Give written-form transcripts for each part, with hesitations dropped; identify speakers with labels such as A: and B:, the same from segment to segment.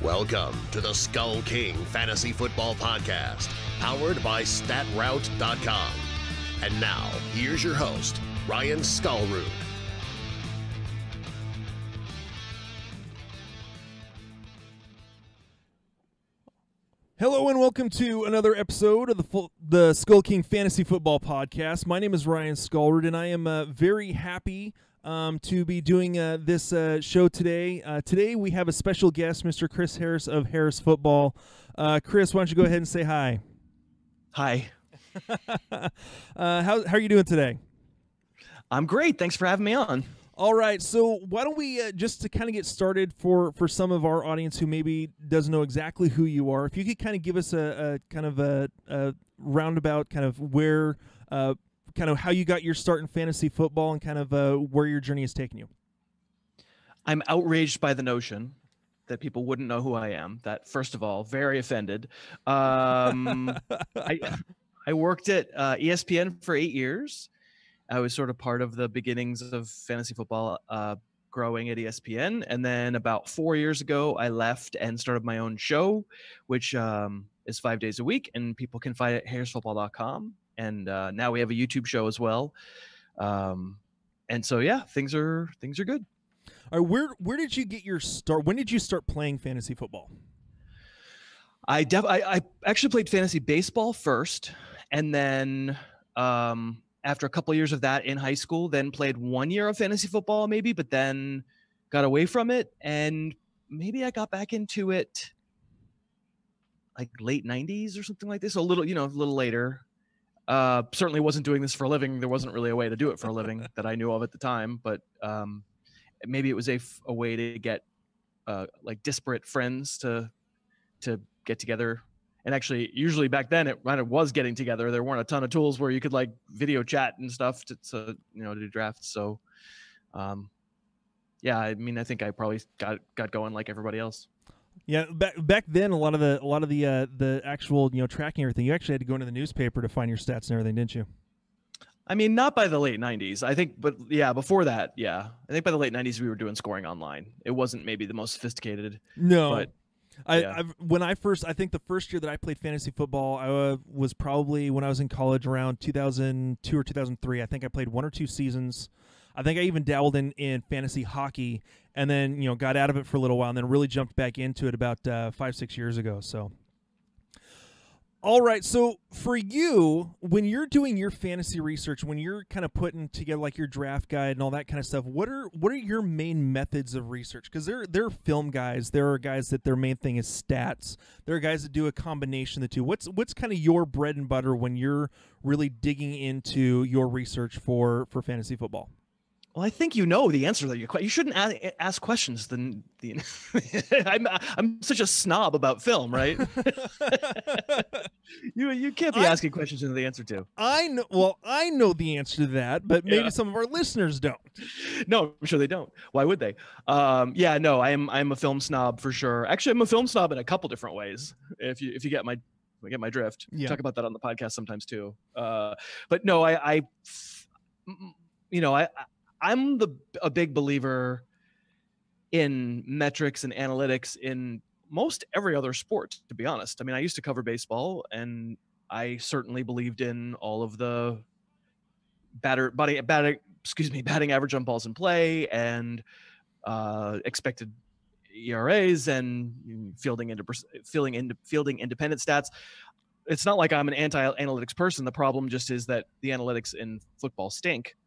A: Welcome to the SkullKing Fantasy Football Podcast, powered by StatRoute.com. And now, here's your host, Ryan Skullroot.
B: Hello and welcome to another episode of the SkullKing Fantasy Football Podcast. My name is Ryan Skullroot, and I am very happy to be doing this show today. Today we have a special guest, Mr. Chris Harris of Harris Football. Chris, why don't you go ahead and say hi?
C: Hi.
B: How are you doing today?
C: I'm great. Thanks for having me on.
B: All right, so why don't we, just to kind of get started for some of our audience who maybe doesn't know exactly who you are, if you could kind of give us a kind of a roundabout kind of where, kind of how you got your start in fantasy football and kind of where your journey has taken you.
C: I'm outraged by the notion that people wouldn't know who I am. That, first of all, very offended. I worked at ESPN for 8 years. I was sort of part of the beginnings of fantasy football growing at ESPN. And then about 4 years ago, I left and started my own show, which is 5 days a week. And people can find it at harrisfootball.com. And now we have a YouTube show as well. And so, yeah, things are good.
B: All right, where did you get your start? When did you start playing fantasy football?
C: I actually played fantasy baseball first. And then after a couple of years of that in high school, then played 1 year of fantasy football maybe, but then got away from it. And maybe I got back into it like late 90s or something like this. A little later. Certainly wasn't doing this for a living. There wasn't really a way to do it for a living that I knew of at the time, but maybe it was a way to get like disparate friends to get together. And actually, usually back then it was getting together. There weren't a ton of tools where you could like video chat and stuff to do drafts. So, yeah, I mean, I think I probably got going like everybody else.
B: Yeah, back then a lot of the actual tracking everything, you actually had to go into the newspaper to find your stats and everything, didn't you?
C: I mean, not by the late 90s, I think, but yeah, before that, yeah, I think by the late 90s we were doing scoring online. It wasn't maybe the most sophisticated.
B: No,
C: but
B: I think the first year that I played fantasy football, I was probably when I was in college around 2002 or 2003. I think I played 1 or 2 seasons. I think I even dabbled in fantasy hockey, and then got out of it for a little while, and then really jumped back into it about 5-6 years ago. So, all right. So for you, when you're doing your fantasy research, when you're kind of putting together like your draft guide and all that kind of stuff, what are your main methods of research? Because there are film guys, there are guys that their main thing is stats. There are guys that do a combination of the two. What's kind of your bread and butter when you're really digging into your research for fantasy football?
C: Well, I think you know the answer to your question. You shouldn't ask questions. I'm such a snob about film, right? You can't be asking questions you know the answer to.
B: I know. Well, I know the answer to that, but maybe some of our listeners don't.
C: No, I'm sure they don't. Why would they? Yeah, no, I'm a film snob for sure. Actually, I'm a film snob in a couple different ways. If you get my drift, talk about that on the podcast sometimes too. But no, I'm a big believer in metrics and analytics in most every other sport, to be honest. I mean, I used to cover baseball, and I certainly believed in all of the batting average on balls in play and expected ERAs and fielding independent stats. It's not like I'm an anti-analytics person. The problem just is that the analytics in football stink.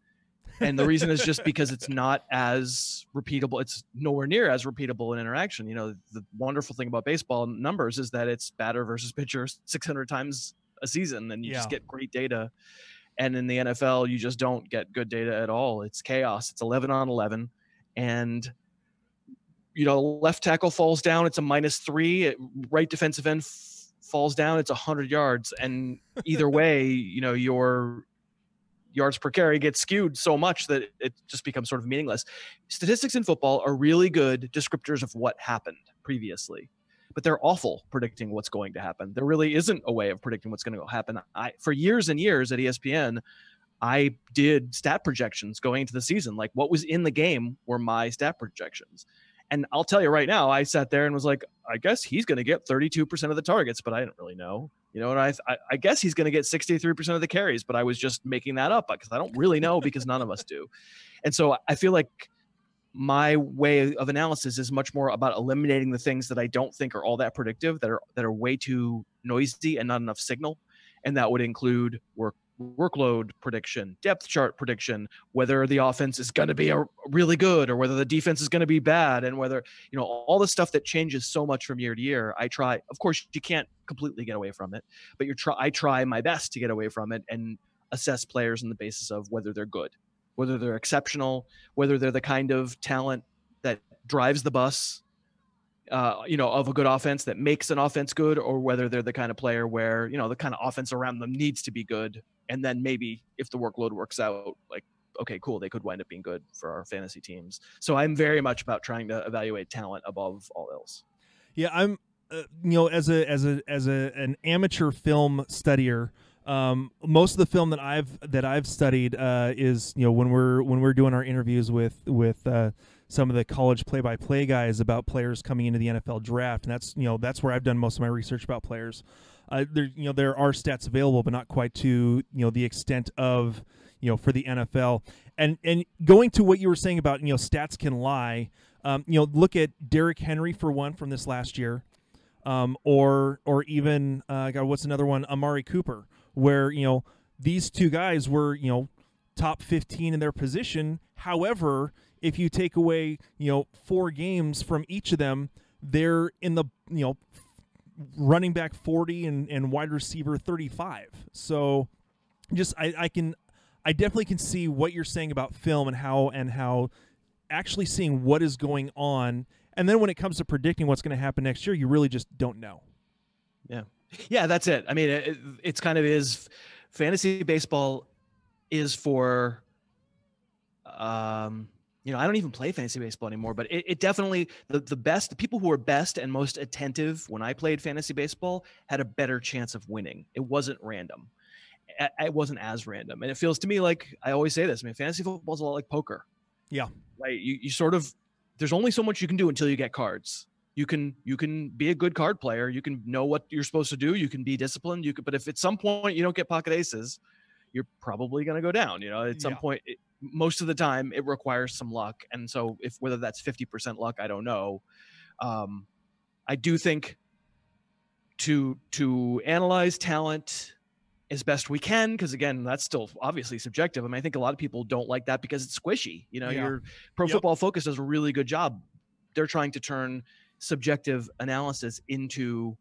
C: And the reason is just because it's not as repeatable. It's nowhere near as repeatable in interaction. The wonderful thing about baseball numbers is that it's batter versus pitcher 600 times a season, and you just get great data. And in the NFL, you just don't get good data at all. It's chaos. It's 11 on 11. And, left tackle falls down. It's a -3. Right defensive end falls down. It's 100 yards. And either way, your yards per carry gets skewed so much that it just becomes sort of meaningless. Statistics in football are really good descriptors of what happened previously, but they're awful predicting what's going to happen. There really isn't a way of predicting what's going to happen. For years and years at ESPN, I did stat projections going into the season. Like what was in the game were my stat projections. And I'll tell you right now, I sat there and was like, I guess he's going to get 32% of the targets, but I didn't really know. You know, and I guess he's going to get 63% of the carries, but I was just making that up because I don't really know because none of us do. And so I feel like my way of analysis is much more about eliminating the things that I don't think are all that predictive, that are way too noisy and not enough signal. And that would include workload prediction, depth chart prediction, whether the offense is going to be really good or whether the defense is going to be bad, and whether, you know, all the stuff that changes so much from year to year. I try, of course, you can't completely get away from it, but I try my best to get away from it and assess players on the basis of whether they're good, whether they're exceptional, whether they're the kind of talent that drives the bus, you know, of a good offense that makes an offense good, or whether they're the kind of player where, you know, the kind of offense around them needs to be good. And then maybe if the workload works out, like, okay, cool, they could wind up being good for our fantasy teams. So I'm very much about trying to evaluate talent above all else.
B: Yeah, I'm, you know, as an amateur film studier, most of the film that I've studied is, you know, when we're doing our interviews with some of the college play-by-play guys about players coming into the NFL draft, and that's where I've done most of my research about players. There are stats available, but not quite to, you know, the extent of, you know, for the NFL. And going to what you were saying about, you know, stats can lie. You know, look at Derrick Henry for one from this last year, or even what's another one? Amari Cooper, where, you know, these two guys were, you know, top 15 in their position. However, if you take away, you know, 4 games from each of them, they're in the, you know, running back 40 and wide receiver 35. So just I definitely can see what you're saying about film and how actually seeing what is going on. And then when it comes to predicting what's going to happen next year, you really just don't know.
C: Yeah, that's it. I mean, it's kind of is fantasy baseball is for, you know, I don't even play fantasy baseball anymore, but it definitely, the people who were best and most attentive when I played fantasy baseball had a better chance of winning. It wasn't random. It wasn't as random. And it feels to me like, I always say this, I mean, fantasy football is a lot like poker.
B: Yeah.
C: Right. You sort of, there's only so much you can do until you get cards. You can be a good card player. You can know what you're supposed to do. You can be disciplined. But if at some point you don't get pocket aces, you're probably going to go down. You know, at some point, most of the time it requires some luck. And so whether that's 50% luck, I don't know. I do think to analyze talent as best we can, because again, that's still obviously subjective. I mean, I think a lot of people don't like that because it's squishy. You know, your Pro Football Focus does a really good job. They're trying to turn subjective analysis into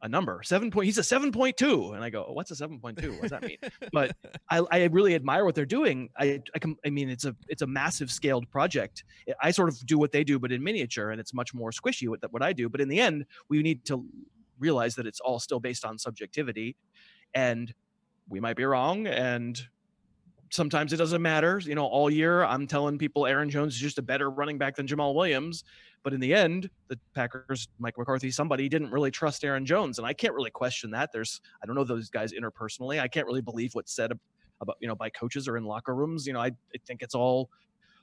C: a number. He's a 7.2, and I go, what's a 7.2? What does that mean? But I really admire what they're doing. I mean, it's a massive scaled project. I sort of do what they do, but in miniature, and it's much more squishy what I do. But in the end, we need to realize that it's all still based on subjectivity, and we might be wrong, and sometimes it doesn't matter. You know, all year I'm telling people Aaron Jones is just a better running back than Jamal Williams. But in the end, the Packers, Mike McCarthy, somebody didn't really trust Aaron Jones. And I can't really question that. I don't know those guys interpersonally. I can't really believe what's said about, you know, by coaches or in locker rooms. You know, I think it's all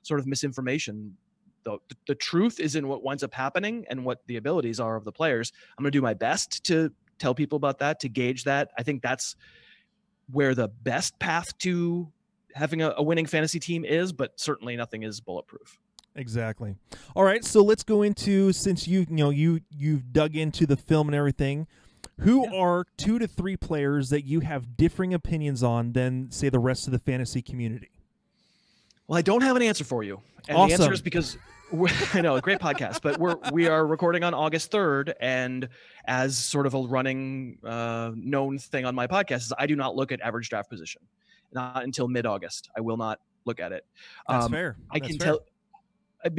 C: sort of misinformation. The truth is in what winds up happening and what the abilities are of the players. I'm going to do my best to tell people about that, to gauge that. I think that's where the best path to having a winning fantasy team is, but certainly nothing is bulletproof.
B: Exactly. All right, so let's go into, since you've dug into the film and everything, who are 2 to 3 players that you have differing opinions on than, say, the rest of the fantasy community?
C: Well, I don't have an answer for you. And
B: awesome.
C: The answer is because I know, great podcast, but we are recording on August 3rd, and as sort of a running known thing on my podcast is I do not look at average draft position. Not until mid-August. I will not look at it.
B: That's fair.
C: I can tell.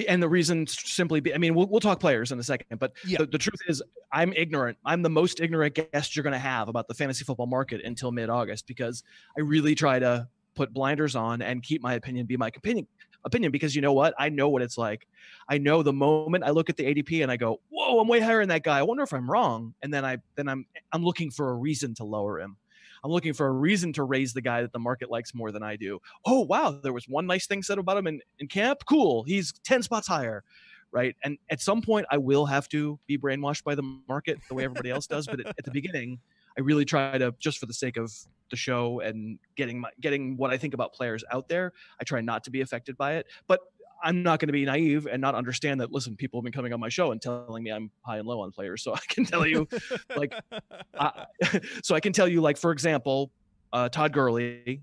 C: And the reason simply I mean, we'll talk players in a second, but the truth is I'm ignorant. I'm the most ignorant guest you're going to have about the fantasy football market until mid-August, because I really try to put blinders on and keep my opinion be my opinion, because you know what? I know what it's like. I know the moment I look at the ADP and I go, whoa, I'm way higher than that guy. I wonder if I'm wrong. And then I'm looking for a reason to lower him. I'm looking for a reason to raise the guy that the market likes more than I do. Oh, wow, there was one nice thing said about him in camp. Cool. He's 10 spots higher, right? And at some point, I will have to be brainwashed by the market the way everybody else does. But at the beginning, I really try to, just for the sake of the show and getting what I think about players out there, I try not to be affected by it. But I'm not going to be naive and not understand that, listen, people have been coming on my show and telling me I'm high and low on players. So I can tell you, like, for example, Todd Gurley,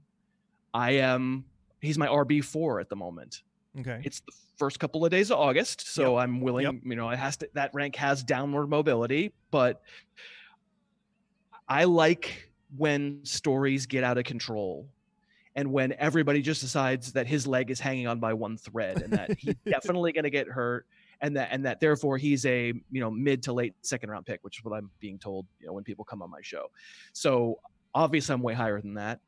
C: he's my RB4 at the moment.
B: Okay.
C: It's the first couple of days of August. So I'm willing,
B: Yep.
C: That rank has downward mobility, but I like when stories get out of control. And when everybody just decides that his leg is hanging on by one thread and that he's definitely going to get hurt, and that therefore he's a mid to late second round pick, which is what I'm being told when people come on my show. So obviously I'm way higher than that,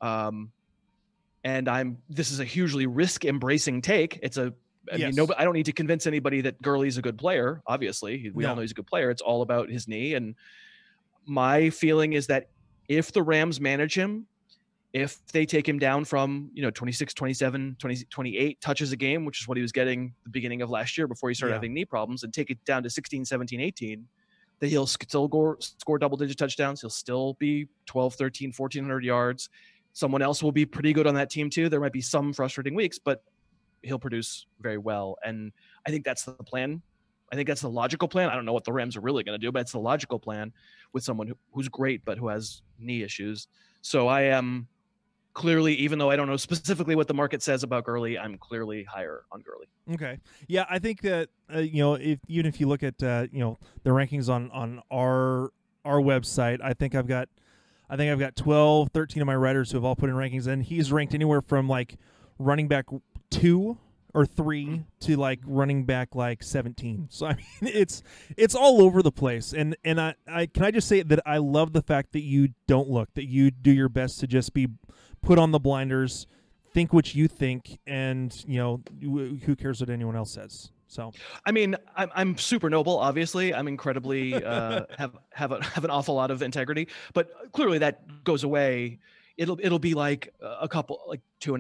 C: and this is a hugely risk embracing take. I don't need to convince anybody that Gurley's a good player. Obviously, we all know he's a good player. It's all about his knee, and my feeling is that if the Rams manage him, if they take him down from 26, 27, 20, 28 touches a game, which is what he was getting the beginning of last year before he started having knee problems, and take it down to 16, 17, 18, that he'll still score double-digit touchdowns. He'll still be 12, 13, 1,400 yards. Someone else will be pretty good on that team too. There might be some frustrating weeks, but he'll produce very well. And I think that's the plan. I think that's the logical plan. I don't know what the Rams are really going to do, but it's the logical plan with someone who's great but who has knee issues. So I am clearly, even though I don't know specifically what the market says about Gurley, I'm clearly higher on Gurley.
B: Okay. Yeah, I think that even if you look at the rankings on our website, I think I've got 12, 13 of my writers who have all put in rankings, and he's ranked anywhere from like running back 2 or 3 to like running back like 17. So I mean, it's all over the place. And I can I just say that I love the fact that you don't look, that you do your best to just be put on the blinders, think what you think, and who cares what anyone else says. So
C: I mean, I'm super noble. Obviously, I'm incredibly have an awful lot of integrity, but clearly that goes away. It'll be like a couple, like 2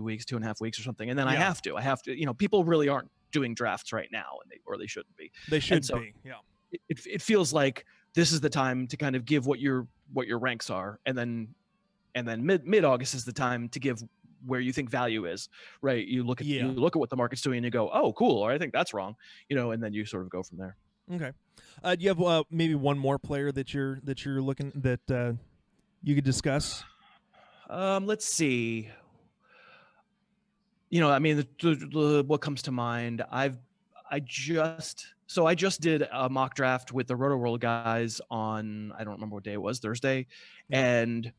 C: weeks, 2.5 weeks or something, and then I have to. People really aren't doing drafts right now, or they shouldn't be.
B: They should be. Yeah.
C: It feels like this is the time to kind of give what your ranks are, and then mid August is the time to give where you think value is, right? You look at what the market's doing and you go, oh, cool, or I think that's wrong, and then you sort of go from there.
B: Okay. Do you have maybe one more player that you're looking that you could discuss?
C: Let's see. I mean, what comes to mind? I just did a mock draft with the Roto World guys on, I don't remember what day it was, Thursday, and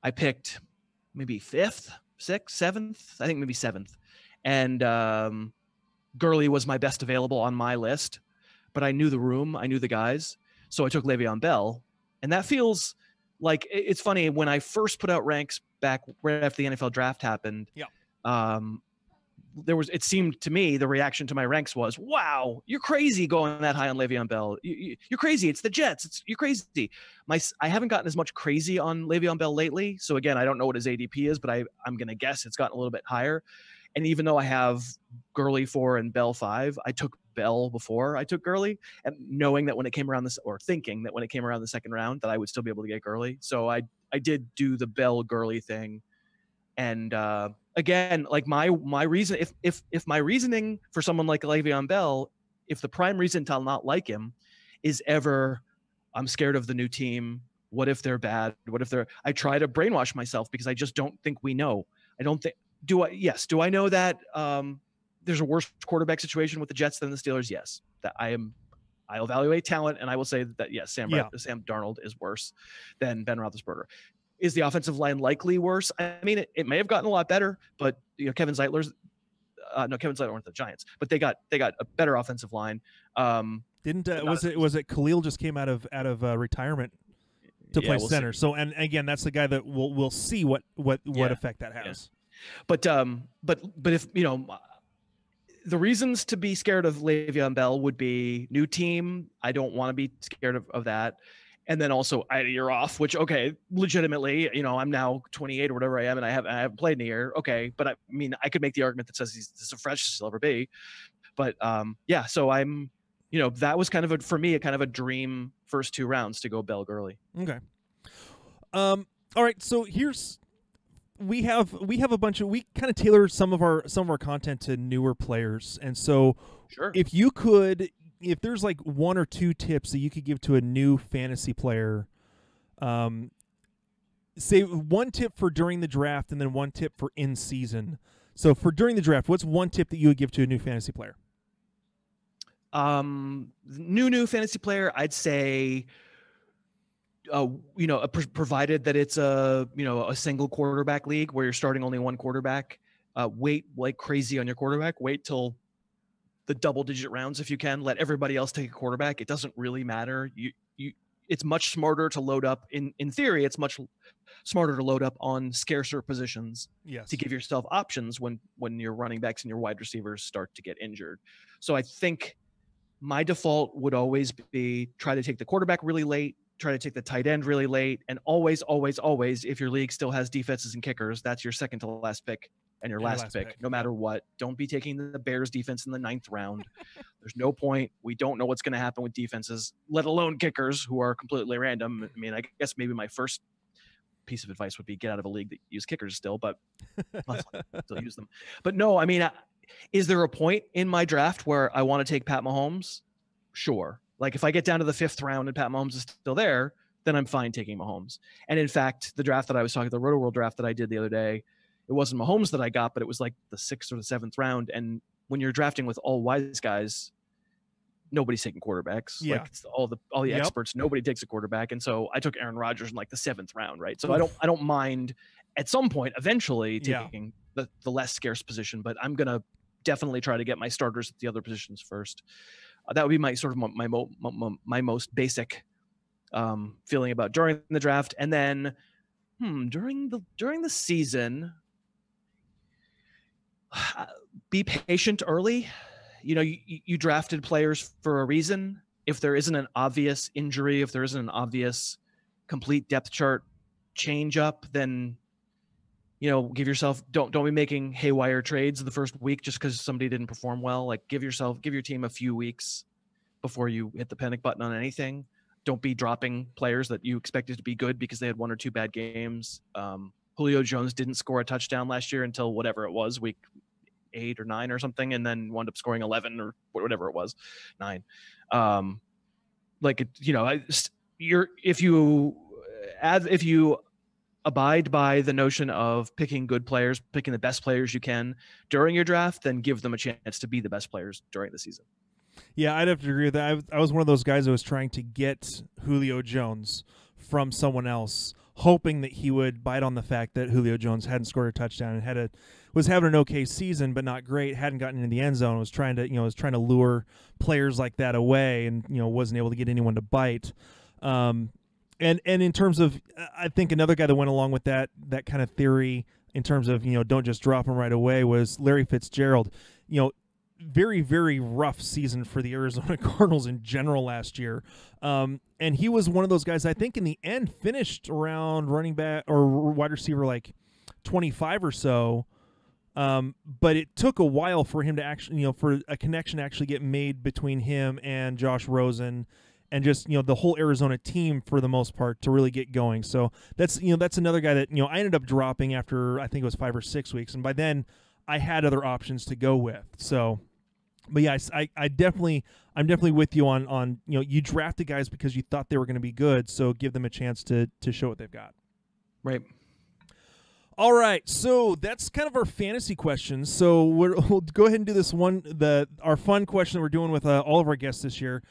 C: I picked maybe 5th, 6th, 7th, I think maybe 7th. And Gurley was my best available on my list, but I knew the room, I knew the guys. So I took Le'Veon Bell. And that feels like, it's funny, when I first put out ranks back right after the NFL draft happened, it seemed to me, the reaction to my ranks was, wow, you're crazy going that high on Le'Veon Bell. You're crazy. It's the Jets. You're crazy. I haven't gotten as much crazy on Le'Veon Bell lately. So again, I don't know what his ADP is, but I'm going to guess it's gotten a little bit higher. And even though I have Gurley 4 and Bell 5, I took Bell before I took Gurley, and knowing that when it came around thinking that when it came around the second round that I would still be able to get Gurley. So I did do the Bell Gurley thing. And again, like my reason, if my reasoning for someone like Le'Veon Bell, if the prime reason to not like him is ever, I'm scared of the new team. What if they're bad? I try to brainwash myself because I just don't think we know. I don't think, do I know that there's a worse quarterback situation with the Jets than the Steelers? Yes, that I evaluate talent, and I will say that yes, Sam Darnold is worse than Ben Roethlisberger. Is the offensive line likely worse? I mean, it may have gotten a lot better, but Kevin Zeitler weren't the Giants, but they got a better offensive line. Was it Khalil just came out of retirement to play center? See. So, and again, that's the guy that we'll see what effect that has. Yeah. But if the reasons to be scared of Le'Veon Bell would be new team. I don't want to be scared of that. And then also I had a year off, which, okay, legitimately, I'm now 28 or whatever I am, and I haven't played in a year. Okay. But I mean, I could make the argument that says this is the freshest he'll ever be. But yeah, so I'm, that was kind of for me, a kind of a dream first 2 rounds to go Bell Gurley.
B: Okay. All right. So we have a bunch of, we kind of tailor some of our content to newer players, and so
C: Sure.
B: if there's like 1 or 2 tips that you could give to a new fantasy player, say 1 tip for during the draft and then 1 tip for in season. So for during the draft, what's 1 tip that you would give to a new fantasy player?
C: New fantasy player, I'd say, provided that it's a single quarterback league where you're starting only 1 quarterback, wait like crazy on your quarterback. Wait till the double-digit rounds if you can. Let everybody else take a quarterback. It doesn't really matter. It's much smarter to load up. In theory, it's much smarter to load up on scarcer positions.
B: Yes.
C: To give yourself options when your running backs and your wide receivers start to get injured. So I think my default would always be try to take the quarterback really late, try to take the tight end really late, and always, if your league still has defenses and kickers, that's your second to last pick and your last pick, no matter what. Don't be taking the Bears defense in the 9th round. There's no point. We don't know what's going to happen with defenses, let alone kickers who are completely random. I mean, I guess maybe my first piece of advice would be get out of a league that use kickers still, but I'll still use them. But no, I mean, is there a point in my draft where I want to take Pat Mahomes? Sure. Like if I get down to the 5th round and Pat Mahomes is still there, then I'm fine taking Mahomes. And in fact, the draft that I was talking, the Roto World draft that I did the other day, it wasn't Mahomes that I got, but it was like the 6th or the 7th round. And when you're drafting with all wise guys, nobody's taking quarterbacks.
B: Yeah.
C: Like it's all the experts, nobody takes a quarterback. And so I took Aaron Rodgers in like the 7th round, right? So I don't mind at some point eventually taking the less scarce position, but I'm going to definitely try to get my starters at the other positions first. That would be my sort of my most basic feeling about during the draft. And then during the season, be patient early. You drafted players for a reason. If there isn't an obvious injury, if there isn't an obvious complete depth chart change up, then give yourself, don't be making haywire trades the first week just because somebody didn't perform well. Like give your team a few weeks before you hit the panic button on anything. Don't be dropping players that you expected to be good because they had 1 or 2 bad games. Julio Jones didn't score a touchdown last year until whatever it was, week 8 or 9 or something, and then wound up scoring 11 or whatever it was, 9. If you abide by the notion of picking good players, picking the best players you can during your draft, then give them a chance to be the best players during the season.
B: Yeah, I'd have to agree with that. I was one of those guys that was trying to get Julio Jones from someone else, hoping that he would bite on the fact that Julio Jones hadn't scored a touchdown and was having an okay season, but not great, hadn't gotten into the end zone, was trying to lure players like that away, and wasn't able to get anyone to bite. And in terms of, I think another guy that went along with that kind of theory in terms of, don't just drop him right away was Larry Fitzgerald. Very, very rough season for the Arizona Cardinals in general last year. And he was one of those guys, I think in the end finished around running back or wide receiver like 25 or so. But it took a while for him to actually, for a connection to actually get made between him and Josh Rosen and just, the whole Arizona team for the most part to really get going. So that's another guy that, I ended up dropping after, I think it was 5 or 6 weeks. And by then I had other options to go with. So, but yeah, I'm definitely with you on, you drafted guys because you thought they were going to be good. So give them a chance to show what they've got.
C: Right.
B: All right, so that's kind of our fantasy questions. So we'll go ahead and do this one, our fun question that we're doing with all of our guests this year.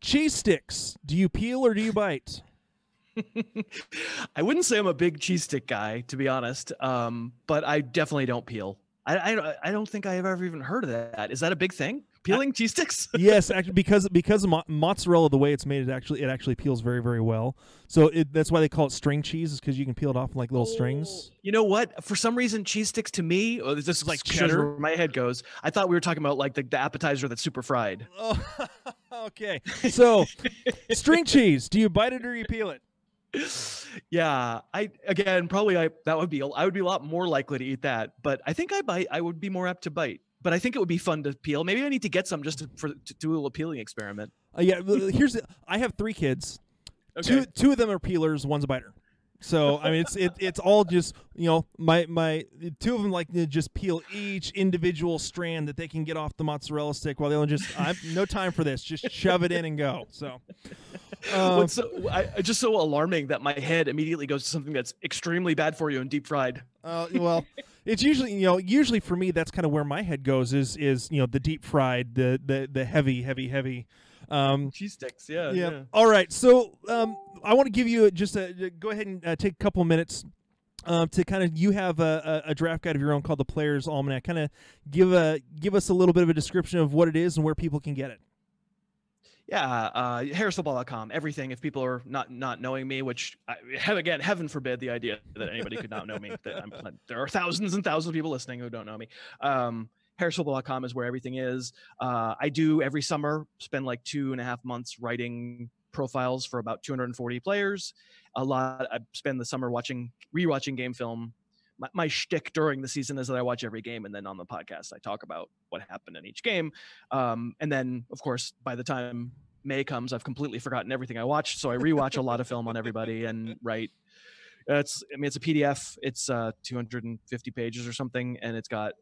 B: Cheese sticks, do you peel or do you bite?
C: I wouldn't say I'm a big cheese stick guy, to be honest, but I definitely don't peel. I don't think I have ever even heard of that. Is that a big thing? Peeling cheese sticks?
B: Yes, actually, because of mozzarella, the way it's made, it actually peels very, very well. So that's why they call it string cheese, is because you can peel it off in like little strings.
C: You know what? For some reason, cheese sticks to me, this is like cheddar. Where my head goes. I thought we were talking about like the appetizer that's super fried.
B: Oh, okay. So string cheese. Do you bite it or you peel it?
C: Yeah, I would be a lot more likely to eat that, but I think I would be more apt to bite. but I think it would be fun to peel. Maybe I need to get some just to do a little peeling experiment.
B: Yeah, I have 3 kids.
C: Okay.
B: Two of them are peelers, one's a biter. So I mean, it's all just, you know, my 2 of them like to just peel each individual strand that they can get off the mozzarella stick, while the other I'm no time for this, just shove it in and go. So
C: What's just so alarming that my head immediately goes to something that's extremely bad for you and deep fried.
B: Well, it's usually for me that's kind of where my head goes is the deep fried, the heavy.
C: Cheese sticks, yeah.
B: All right, so I want to give you go ahead and take a couple minutes to kind of, you have a draft guide of your own called the Players Almanac. Kind of give us a little bit of a description of what it is and where people can get it.
C: Yeah, harrisfootball.com. Everything. If people are not knowing me, which again, heaven forbid the idea that anybody could not know me. There are thousands and thousands of people listening who don't know me. harrisfootball.com is where everything is. I do every summer spend like 2.5 months writing profiles for about 240 players. I spend the summer rewatching game film. My shtick during the season is that I watch every game, and then on the podcast I talk about what happened in each game. And then, of course, by the time May comes, I've completely forgotten everything I watched. So I rewatch a lot of film on everybody and write. It's a PDF. It's 250 pages or something, and it's got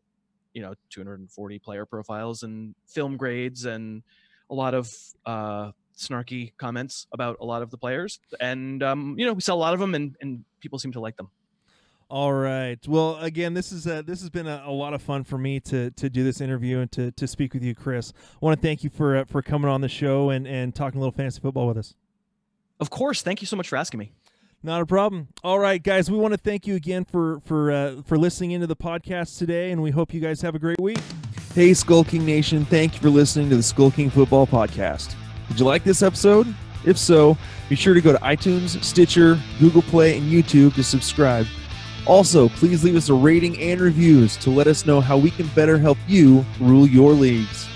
C: 240 player profiles and film grades and a lot of snarky comments about a lot of the players. And we sell a lot of them, and people seem to like them.
B: All right. Well, again, this has been a lot of fun for me to do this interview and to speak with you, Chris. I want to thank you for coming on the show and talking a little fantasy football with us.
C: Of course. Thank you so much for asking me.
B: Not a problem. All right, guys, we want to thank you again for listening into the podcast today, and we hope you guys have a great week.
D: Hey, SkullKing Nation, thank you for listening to the SkullKing Football Podcast. Did you like this episode? If so, be sure to go to iTunes, Stitcher, Google Play, and YouTube to subscribe. Also, please leave us a rating and reviews to let us know how we can better help you rule your leagues.